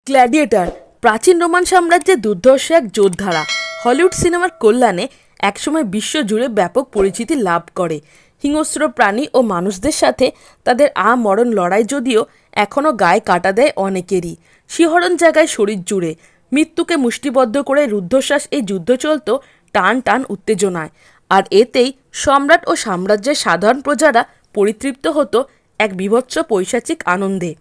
Gladiator প্রাচীন Roman সাম্রাজ্যের দুর্ধর্ষ এক যোদ্ধারা হলিউড সিনেমার কল্যাণে একসময় বিশ্বজুড়ে ব্যাপক পরিচিতি লাভ করে। হিংস্র প্রাণী ও মানুষদের সাথে তাদের আমরণ লড়াই যদিও এখনও গায়ে কাটা দেয় অনেকেরই, শিহরণ জায়গায় শরীর জুড়ে। মৃত্যুকে মুষ্টিবদ্ধ করে রুদ্ধশ্বাস এই যুদ্ধ চলত টান টান উত্তেজনায়, আর এতেই সম্রাট ও সাম্রাজ্যের সাধারণ প্রজারা পরিতৃপ্ত হতো এক বীভৎস পৈশাচিক আনন্দে।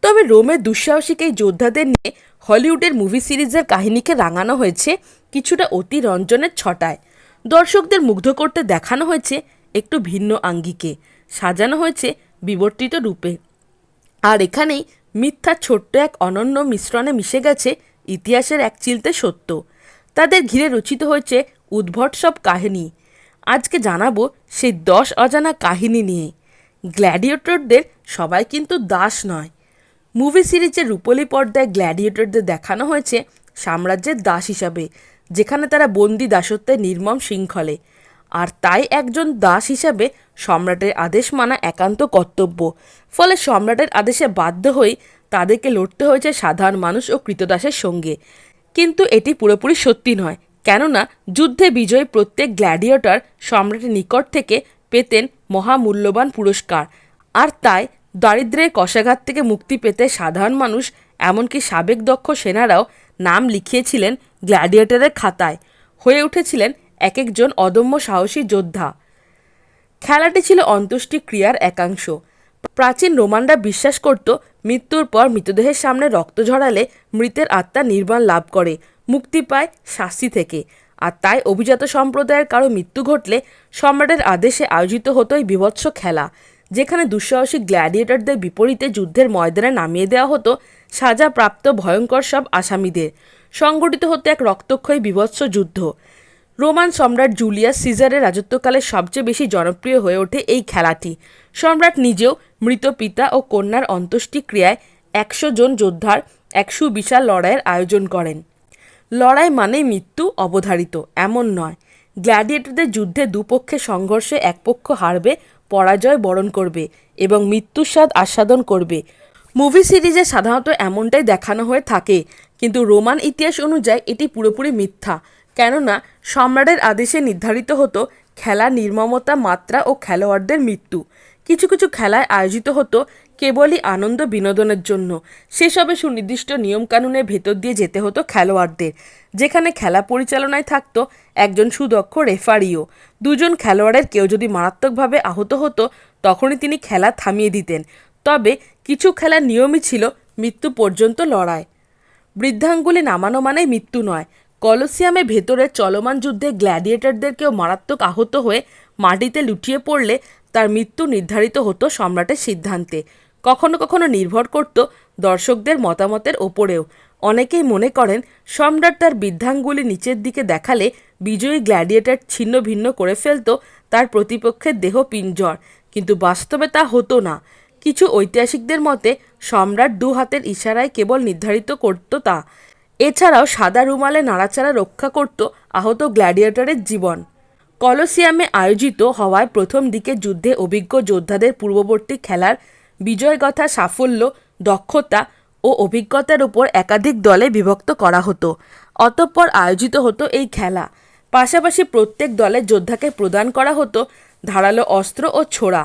তবে রোমের দুঃসাহসিক এই যোদ্ধাদের নিয়ে হলিউডের মুভি সিরিজের কাহিনীকে রাঙানো হয়েছে কিছুটা অতিরঞ্জনের ছটায়। দর্শকদের মুগ্ধ করতে দেখানো হয়েছে একটু ভিন্ন আঙ্গিকে, সাজানো হয়েছে বিবর্তিত রূপে। আর এখানেই মিথ্যার ছোট্ট এক অনন্য মিশ্রণে মিশে গেছে ইতিহাসের এক চিলতে সত্য। তাদের ঘিরে রচিত হয়েছে উদ্ভট সব কাহিনী। আজকে জানাবো সেই 10 অজানা কাহিনী নিয়ে। গ্ল্যাডিয়েটরদের সবাই কিন্তু দাস নয়। মুভি সিরিজের রূপলি পর্দায় গ্ল্যাডিয়েটরদের দেখানো হয়েছে সাম্রাজ্যের দাস হিসাবে, যেখানে তারা বন্দি দাসত্বের নির্মম শৃঙ্খলে। আর তাই একজন দাস হিসাবে সম্রাটের আদেশ মানা একান্ত কর্তব্য। ফলে সম্রাটের আদেশে বাধ্য হয়ে তাদেরকে লড়তে হয়েছে সাধারণ মানুষ ও কৃতদাসের সঙ্গে। কিন্তু এটি পুরোপুরি সত্যি নয়, কেননা যুদ্ধে বিজয়ী প্রত্যেক গ্ল্যাডিয়েটর সম্রাটের নিকট থেকে পেতেন মহামূল্যবান পুরস্কার। আর তাই দারিদ্র্যের কষাঘাত থেকে মুক্তি পেতে সাধারণ মানুষ, এমনকি সাবেক দক্ষ সেনারাও নাম লিখিয়েছিলেন গ্ল্যাডিয়েটরের খাতায়, হয়ে উঠেছিলেন এক একজন অদম্য সাহসী যোদ্ধা। খেলাটি ছিল অন্ত্যেষ্টিক্রিয়ার একাংশ। প্রাচীন রোমানরা বিশ্বাস করত মৃত্যুর পর মৃতদেহের সামনে রক্ত ঝরালে মৃতের আত্মা নির্বাণ লাভ করে, মুক্তি পায় শাস্তি থেকে। আর তাই অভিজাত সম্প্রদায়ের কারো মৃত্যু ঘটলে সম্রাটের আদেশে আয়োজিত হতো এই বীভৎস খেলা, যেখানে দুঃসাহসিক গ্ল্যাডিয়েটরদের বিপরীতে যুদ্ধের ময়দানে নামিয়ে দেওয়া হতো সাজাপ্রাপ্ত ভয়ঙ্কর সব আসামিদের। সংগঠিত হতো এক রক্তক্ষয়ী বীভৎস যুদ্ধ। রোমান সম্রাট জুলিয়াস সিজারের রাজত্বকালে সবচেয়ে বেশি জনপ্রিয় হয়ে ওঠে এই খেলাটি। সম্রাট নিজেও মৃত পিতা ও কন্যার অন্ত্যেষ্টিক্রিয়ায় 100 জন যোদ্ধার এক সুবিশাল লড়াইয়ের আয়োজন করেন। লড়াই মানেই মৃত্যু অবধারিত এমন নয়। গ্ল্যাডিয়েটরদের যুদ্ধে দুপক্ষের সংঘর্ষে এক পক্ষ হারবে, পরাজয় বরণ করবে এবং মৃত্যুর স্বাদ আস্বাদন করবে। মুভি সিরিজে সাধারণত এমনটাই দেখানো হয়ে থাকে, কিন্তু রোমান ইতিহাস অনুযায়ী এটি পুরোপুরি মিথ্যা। কেননা সম্রাটের আদেশে নির্ধারিত হতো খেলার নির্মমতা, মাত্রা ও খেলোয়াড়দের মৃত্যু। কিছু কিছু খেলায় আয়োজিত হতো কেবলই আনন্দ বিনোদনের জন্য। সেসবে সুনির্দিষ্ট নিয়মকানুনের ভেতর দিয়ে যেতে হতো খেলোয়াড়দের, যেখানে খেলা পরিচালনায় থাকতো একজন সুদক্ষ রেফারিও। 2 জন খেলোয়াড়ের কেউ যদি মারাত্মকভাবে আহত হতো তখনই তিনি খেলা থামিয়ে দিতেন। তবে কিছু খেলার নিয়মই ছিল মৃত্যু পর্যন্ত লড়াই। বৃদ্ধাঙ্গুলি নামানো মানেই মৃত্যু নয়। কলোসিয়ামের ভেতরে চলমান যুদ্ধে গ্ল্যাডিয়েটরদের কেউ মারাত্মক আহত হয়ে মাটিতে লুটিয়ে পড়লে তার মৃত্যু নির্ধারিত হতো সম্রাটের সিদ্ধান্তে। কখনো কখনো নির্ভর করত দর্শকদের মতামতের ওপরেও। অনেকেই মনে করেন সম্রাট তার বৃদ্ধাঙ্গুলি নিচের দিকে দেখালে বিজয়ী গ্ল্যাডিয়েটর ছিন্ন ভিন্ন করে ফেলত তার প্রতিপক্ষের দেহ পিঞ্জর, কিন্তু বাস্তবে তা হতো না। কিছু ঐতিহাসিকদের মতে সম্রাট 2 হাতের ইশারায় কেবল নির্ধারিত করত তা। এছাড়াও সাদা রুমালে নাড়াচাড়া রক্ষা করত আহত গ্ল্যাডিয়েটরের জীবন। কলোসিয়ামে আয়োজিত হওয়ায় প্রথম দিকে যুদ্ধে অভিজ্ঞ যোদ্ধাদের পূর্ববর্তী খেলার বিজয়গাথা, সাফল্য, দক্ষতা ও অভিজ্ঞতার উপর একাধিক দলে বিভক্ত করা হতো। অতঃপর আয়োজিত হতো এই খেলা। পাশাপাশি প্রত্যেক দলের যোদ্ধাকে প্রদান করা হতো ধারালো অস্ত্র ও ছোরা।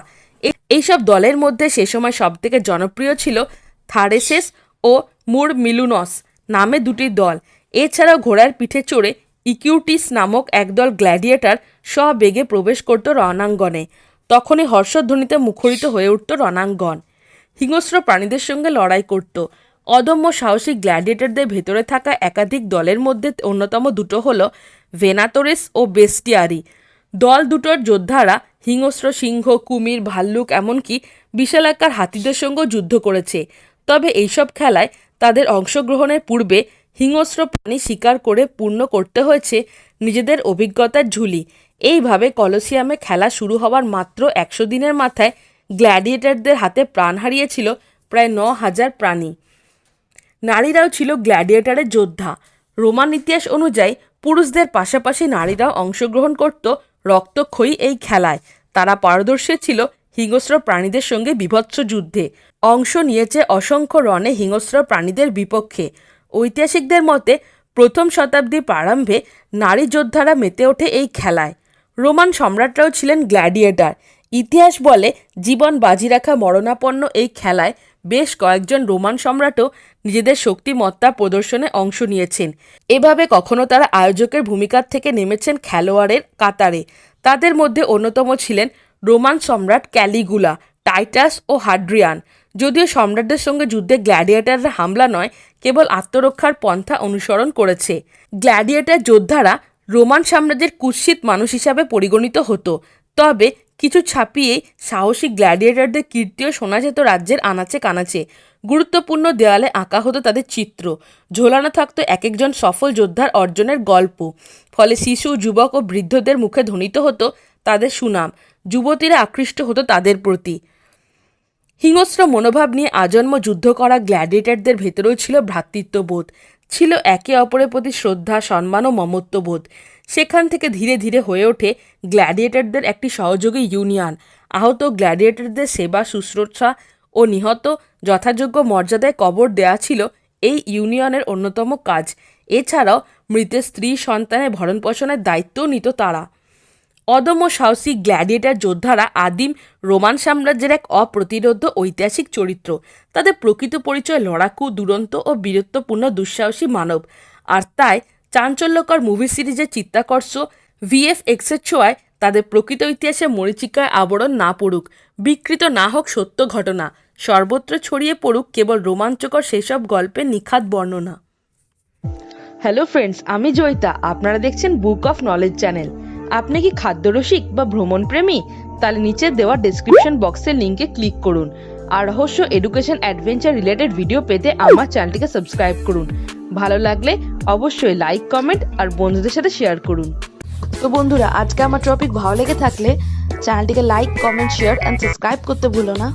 এইসব দলের মধ্যে সে সময় সবথেকে জনপ্রিয় ছিল থারেসেস ও মুরমিলুনস নামে 2টি দল। এছাড়াও ঘোড়ার পিঠে চড়ে ইকিউটিস নামক একদল গ্ল্যাডিয়েটর সবেগে প্রবেশ করত রণাঙ্গনে। তখনই হর্ষধ্বনিতে মুখরিত হয়ে উঠত রণাঙ্গন। হিংস্র প্রাণীদের সঙ্গে লড়াই করত। অদম্য সাহসী গ্ল্যাডিয়েটরদের ভেতরে থাকা একাধিক দলের মধ্যে অন্যতম 2টো হল ভেনাতোরেস ও বেস্টিয়ারি। দল দুটোর যোদ্ধারা হিংস্র সিংহ, কুমির, ভাল্লুক, এমনকি বিশালাকার হাতিদের সঙ্গেও যুদ্ধ করেছে। তবে এইসব খেলায় তাদের অংশগ্রহণের পূর্বে হিংস্র প্রাণী শিকার করে পূর্ণ করতে হয়েছে নিজেদের অভিজ্ঞতার ঝুলি। এইভাবে কলোসিয়ামে খেলা শুরু হওয়ার মাত্র 100 দিনের মাথায় গ্ল্যাডিয়েটরদের হাতে প্রাণ হারিয়েছিল প্রায় 9000 প্রাণী। নারীরাও ছিল গ্ল্যাডিয়েটরের যোদ্ধা। রোমান ইতিহাস অনুযায়ী পুরুষদের পাশাপাশি নারীরাও অংশগ্রহণ করত রক্তক্ষয়ী এই খেলায়। তারা পারদর্শী ছিল হিংস্র প্রাণীদের সঙ্গে বীভৎস যুদ্ধে অংশ নিয়েছে অসংখ্য রণে হিংস্র প্রাণীদের বিপক্ষে। ঐতিহাসিকদের মতে প্রথম শতাব্দীর প্রারম্ভে নারী যোদ্ধারা মেতে ওঠে এই খেলায়। রোমান সম্রাটরাও ছিলেন গ্ল্যাডিয়েটর। ইতিহাস বলে জীবন বাজি রাখা মরণাপন্ন এই খেলায় বেশ কয়েকজন রোমান সম্রাটও নিজেদের শক্তিমত্তা প্রদর্শনে অংশ নিয়েছেন। এভাবে কখনো তারা আয়োজকের ভূমিকার থেকে নেমেছেন খেলোয়াড়ের কাতারে। তাদের মধ্যে অন্যতম ছিলেন রোমান সম্রাট ক্যালিগুলা, টাইটাস ও হাড্রিয়ান। যদিও সম্রাটদের সঙ্গে যুদ্ধে গ্ল্যাডিয়েটররা হামলা নয়, কেবল আত্মরক্ষার পন্থা অনুসরণ করেছে। গ্ল্যাডিয়েটর যোদ্ধারা রোমান সাম্রাজ্যের কুৎসিত মানুষ হিসাবে পরিগণিত হতো। তবে কিছু ছাপিয়েই সাহসী গ্ল্যাডিয়েটরদের কীর্তিও শোনা যেত রাজ্যের আনাচে কানাচে। গুরুত্বপূর্ণ দেওয়ালে আঁকা হতো তাদের চিত্র, ঝোলানো থাকতো এক একজন সফল যোদ্ধার অর্জনের গল্প। ফলে শিশু, যুবক ও বৃদ্ধদের মুখে ধ্বনিত হতো তাদের সুনাম। যুবতীরা আকৃষ্ট হতো তাদের প্রতি। হিংস্র মনোভাব নিয়ে আজন্ম যুদ্ধ করা গ্ল্যাডিয়েটরদের ভেতরেও ছিল ভ্রাতৃত্ববোধ, ছিল একে অপরের প্রতি শ্রদ্ধা, সম্মান ও মমত্ববোধ। সেখান থেকে ধীরে ধীরে হয়ে ওঠে গ্ল্যাডিয়েটরদের একটি সহযোগী ইউনিয়ন। আহত গ্ল্যাডিয়েটরদের সেবা, শুশ্রূষা ও নিহত যথাযোগ্য মর্যাদায় কবর দেয়া ছিল এই ইউনিয়নের অন্যতম কাজ। এছাড়াও মৃতের স্ত্রী সন্তানের ভরণপোষণের দায়িত্বও নিত তারা। অদম্য সাহসী গ্ল্যাডিয়েটর যোদ্ধারা আদিম রোমান সাম্রাজ্যের এক অপ্রতিরোধ্য ঐতিহাসিক চরিত্র। তাদের প্রকৃত পরিচয় লড়াকু, দুরন্ত ও বীরত্বপূর্ণ দুঃসাহসী মানব। আর তাই চাঞ্চল্যকর মুভি সিরিজের চিত্তাকর্ষ ভিএফএক্সের ছোঁয়ায় তাদের প্রকৃত ইতিহাসে মরীচিকায় আবরণ না পড়ুক, বিকৃত না হোক সত্য ঘটনা, সর্বত্র ছড়িয়ে পড়ুক কেবল রোমাঞ্চকর সেসব গল্পের নিখাত বর্ণনা। হ্যালো ফ্রেন্ডস, আমি জয়িতা। আপনারা দেখছেন বুক অফ নলেজ চ্যানেল। আপনি কি খাদ্যরসিক বা ভ্রমণপ্রেমী? তাহলে নিচে দেওয়া ডেসক্রিপশন বক্সের লিঙ্কে ক্লিক করুন। আর রহস্য, এডুকেশন, অ্যাডভেঞ্চার রিলেটেড ভিডিও পেতে আমার চ্যানেলটিকে সাবস্ক্রাইব করুন। ভালো লাগলে অবশ্যই লাইক, কমেন্ট আর বন্ধুদের সাথে শেয়ার করুন। তো বন্ধুরা, আজকে আমার টপিক ভালো লেগে থাকলে চ্যানেলটিকে like, comment, share and subscribe করতে ভুলো না।